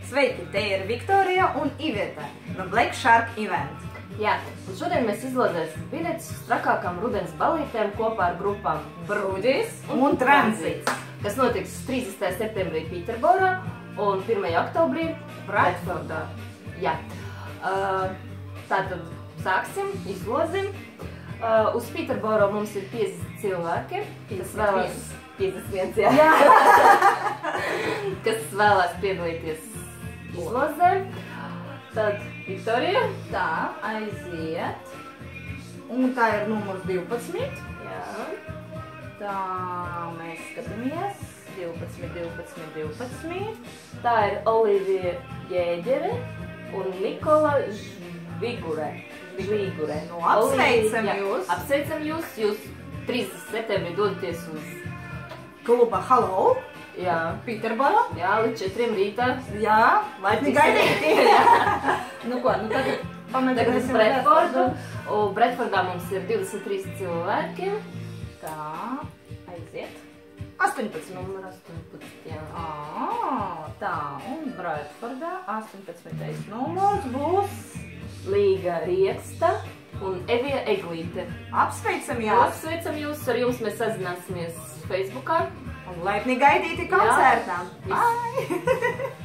Sveiki, te ir Viktorija un Iveta no Black Shark Event. Jā, un šodien mēs izlozēsim biļetes uz trakākām rudens balītēm kopā ar grupām Bruģis un Transits, kas notiks 30. septembrī Pīterborā un 1. oktobrī Bradfordā. Jā. Tātad sāksim, izlozim. Uz Pīterboro mums ir 50 cilvēki, kas vēlas 51, jā. Kas vēlās piedalīties izlozē. Tad Viktorija. Tā, aiziet. Un tā ir numurs 12. Jā. Tā, mēs skatāmies. 12. Tā ir Olivija Jēģere un Nikola Žvigure. Nu, apsveicam jūs. Apsveicam jūs. Jūs 30. septembrī dodaties uz kluba Hello. Jā. Pīterboro. Jā, līdz 4 rītā. Jā, laipni gaidīti. Nu ko, nu tagad pamatēsim Bradfordu. Un Bradfordā mums ir 23 cilvēki. Tā, aiziet. 18. Numur 18, jā. Tā, un Bradfordā 18. numurs būs Līga Rieksta un Evija Eglīte. Apsveicam jūs. Apsveicam jūs. Ar jums mēs sazināsimies Facebookā. Un laipni gaidīti koncertā. Bye!